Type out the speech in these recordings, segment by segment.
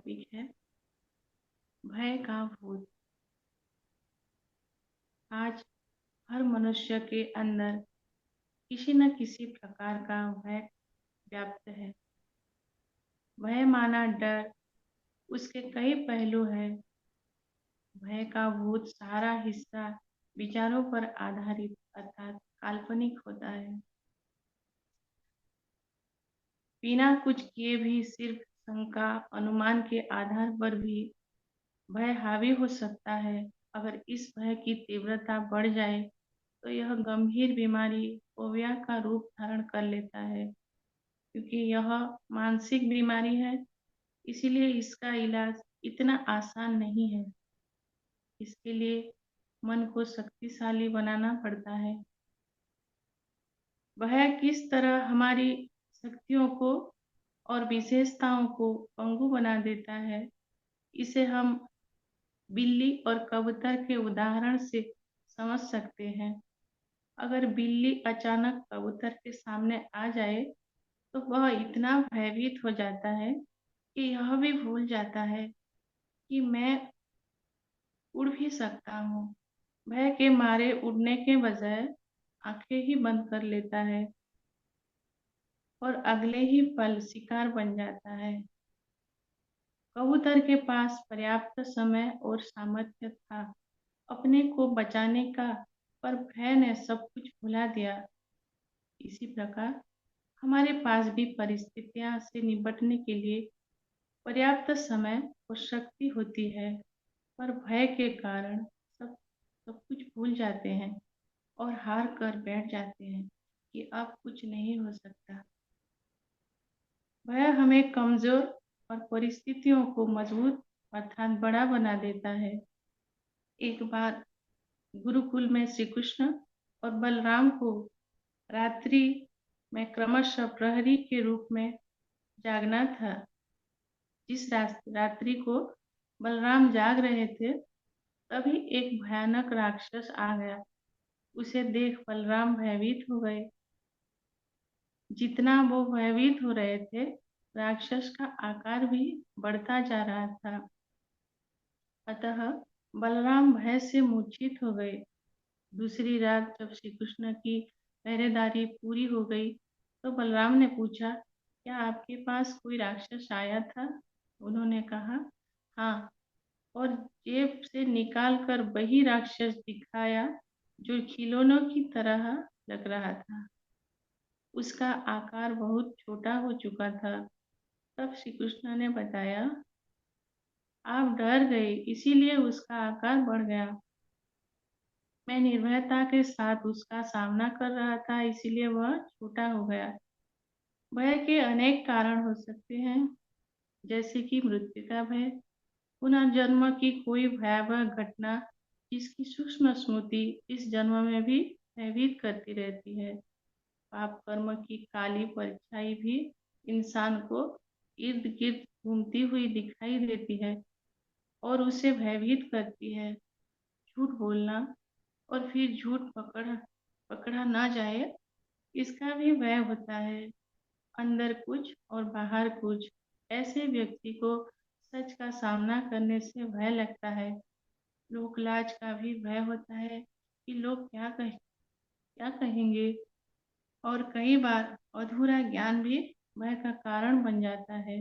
Topic है भय का भूत। आज हर मनुष्य के अंदर किसी न किसी प्रकार का भय व्याप्त है। भय माना डर, उसके कई पहलू हैं। भय का भूत सारा हिस्सा विचारों पर आधारित अर्थात काल्पनिक होता है। बिना कुछ किए भी सिर्फ शंका अनुमान के आधार पर भी भय हावी हो सकता है। अगर इस भय की तीव्रता बढ़ जाए तो यह गंभीर बीमारी फोबिया का रूप धारण कर लेता है। क्योंकि यह मानसिक बीमारी है, इसीलिए इसका इलाज इतना आसान नहीं है। इसके लिए मन को शक्तिशाली बनाना पड़ता है। भय किस तरह हमारी शक्तियों को और विशेषताओं को पंगु बना देता है, इसे हम बिल्ली और कबूतर के उदाहरण से समझ सकते हैं। अगर बिल्ली अचानक कबूतर के सामने आ जाए तो वह इतना भयभीत हो जाता है कि यह भी भूल जाता है कि मैं उड़ भी सकता हूँ। भय के मारे उड़ने के बजाय आंखें ही बंद कर लेता है और अगले ही पल शिकार बन जाता है। कबूतर के पास पर्याप्त समय और सामर्थ्य था अपने को बचाने का, पर भय ने सब कुछ भुला दिया। इसी प्रकार हमारे पास भी परिस्थितियों से निपटने के लिए पर्याप्त समय और शक्ति होती है, पर भय के कारण सब सब कुछ भूल जाते हैं और हार कर बैठ जाते हैं कि अब कुछ नहीं हो सकता। भय हमें कमजोर और परिस्थितियों को मजबूत अर्थात बड़ा बना देता है। एक बार गुरुकुल में श्री कृष्ण और बलराम को रात्रि में क्रमशः प्रहरी के रूप में जागना था। जिस रात्रि को बलराम जाग रहे थे, तभी एक भयानक राक्षस आ गया। उसे देख बलराम भयभीत हो गए। जितना वो भयभीत हो रहे थे, राक्षस का आकार भी बढ़ता जा रहा था। अतः बलराम भय से मूर्छित हो गए। दूसरी रात जब श्री कृष्ण की पहरेदारी पूरी हो गई तो बलराम ने पूछा, क्या आपके पास कोई राक्षस आया था? उन्होंने कहा, हाँ, और जेब से निकाल कर वही राक्षस दिखाया जो खिलौनों की तरह लग रहा था। उसका आकार बहुत छोटा हो चुका था। तब श्री कृष्ण ने बताया, आप डर गए, इसीलिए उसका आकार बढ़ गया। मैं निर्भयता के साथ उसका सामना कर रहा था, इसीलिए वह छोटा हो गया। भय के अनेक कारण हो सकते हैं, जैसे कि मृत्यु का भय, पुनर्जन्म की कोई भयावह घटना जिसकी सूक्ष्म स्मृति इस जन्म में भी भयभीत करती रहती है। पाप कर्म की काली परछाई भी इंसान को इर्द गिर्द घूमती हुई दिखाई देती है और उसे भयभीत करती है। झूठ बोलना और फिर झूठ पकड़ा ना जाए, इसका भी भय होता है। अंदर कुछ और बाहर कुछ, ऐसे व्यक्ति को सच का सामना करने से भय लगता है। लोक लाज का भी भय होता है कि लोग क्या कहेंगे, और कई बार अधूरा ज्ञान भी भय का कारण बन जाता है।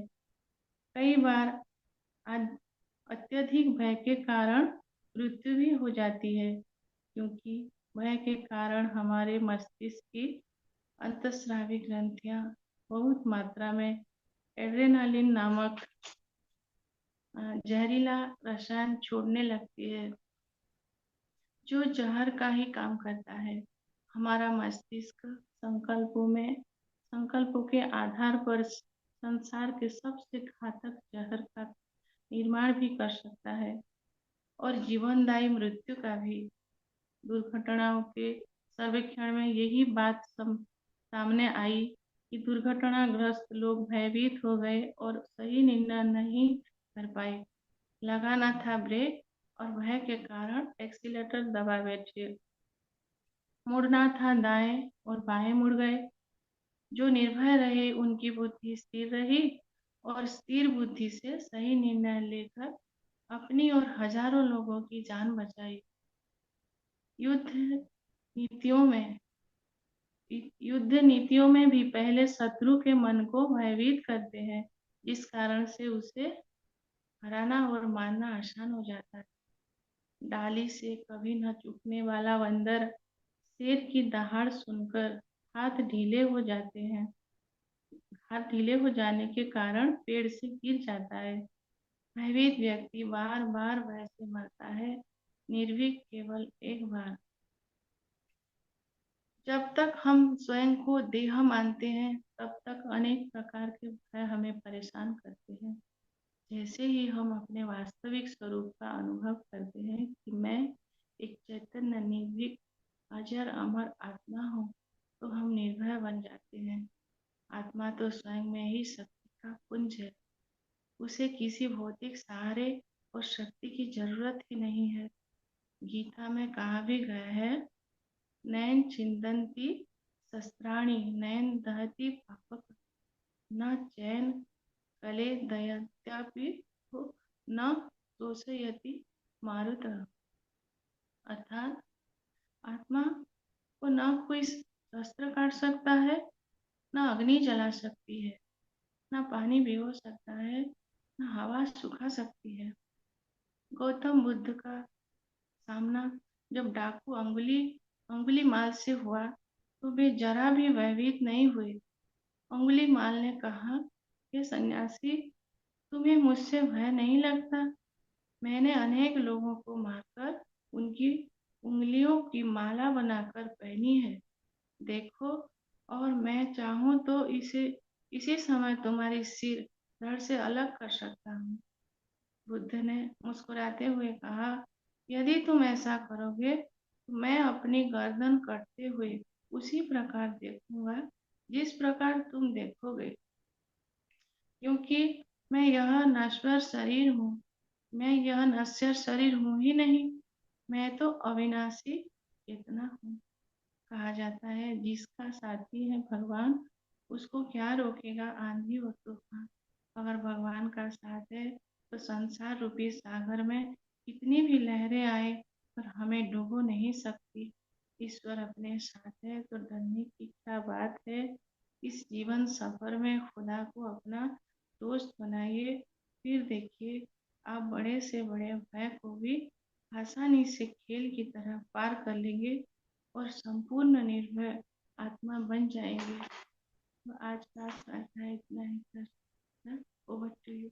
कई बार अत्यधिक भय के कारण मृत्यु भी हो जाती है, क्योंकि भय के कारण हमारे मस्तिष्क की अंतस्रावी ग्रंथियां बहुत मात्रा में एड्रेनालिन नामक जहरीला रसायन छोड़ने लगती है, जो जहर का ही काम करता है। हमारा मस्तिष्क संकल्पों के आधार पर संसार के सबसे घातक जहर का निर्माण भी कर सकता है, और जीवनदायी मृत्यु का भी। दुर्घटनाओं के सर्वेक्षण में यही बात सामने आई कि दुर्घटनाग्रस्त लोग भयभीत हो गए और सही निर्णय नहीं कर पाए। लगाना था ब्रेक और भय के कारण एक्सीलेटर दबा बैठे। मुड़ना था दाएं और बाएं मुड़ गए। जो निर्भय रहे उनकी बुद्धि स्थिर रही और स्थिर बुद्धि से सही निर्णय लेकर अपनी और हजारों लोगों की जान बचाई। युद्ध नीतियों में युद्ध नीतियों में भी पहले शत्रु के मन को भयभीत करते हैं, जिस कारण से उसे हराना और मारना आसान हो जाता है। डाली से कभी न चूकने वाला बंदर शेर की दहाड़ सुनकर हाथ ढीले हो जाने के कारण पेड़ से गिर जाता है। भयभीत व्यक्ति बार बार भय से मरता है, निर्भीक केवल एक बार। जब तक हम स्वयं को देह मानते हैं, तब तक अनेक प्रकार के भय हमें परेशान करते हैं। जैसे ही हम अपने वास्तविक स्वरूप का अनुभव करते हैं कि मैं एक चैतन्य निर्भीक अजर अमर आत्मा हूँ, तो हम निर्भय बन जाते हैं। आत्मा तो स्वयं में ही शक्ति का पुंज है। उसे किसी भौतिक सहारे और शक्ति की जरूरत ही नहीं है। गीता में कहा भी गया है, नयन चिंतन्ति शस्त्राणि नयन दहति पापक न चैन कले दयत्यापि न शोषयति मारुतः। अर्थात आत्मा को न कोई शस्त्र काट सकता है, न अग्नि जला सकती है, न पानी भिगो सकता है, न हवा सुखा सकती है। गौतम बुद्ध का सामना जब डाकू अंगुलीमाल से हुआ, तो वे जरा भी भयभीत नहीं हुए। अंगुलीमाल ने कहा, हे सन्यासी, तुम्हें मुझसे भय नहीं लगता? मैंने अनेक लोगों को मारकर उनकी उंगलियों की माला बनाकर पहनी है। देखो, और मैं चाहूँ तो इसी समय तुम्हारी सिर धड़ से अलग कर सकता हूँ। बुद्ध ने मुस्कुराते हुए कहा, यदि तुम ऐसा करोगे तो मैं अपनी गर्दन कटते हुए उसी प्रकार देखूंगा जिस प्रकार तुम देखोगे, क्योंकि मैं यह नश्वर शरीर हूँ। मैं यह नश्वर शरीर हूँ ही नहीं, मैं तो अविनाशी चेतना हूँ। कहा जाता है, जिसका साथी है भगवान, उसको क्या रोकेगा आंधी और तूफान। अगर भगवान का साथ है तो संसार रूपी सागर में कितनी भी लहरें आए पर हमें डुबो नहीं सकती। ईश्वर अपने साथ है तो डरने की क्या बात है। इस जीवन सफर में खुदा को अपना दोस्त बनाइए, फिर देखिए आप बड़े से बड़े भय को भी आसानी से खेल की तरह पार कर लेंगे और संपूर्ण निर्भय आत्मा बन जाएंगे। तो आज का अध्याय इतना ही था। Over to you.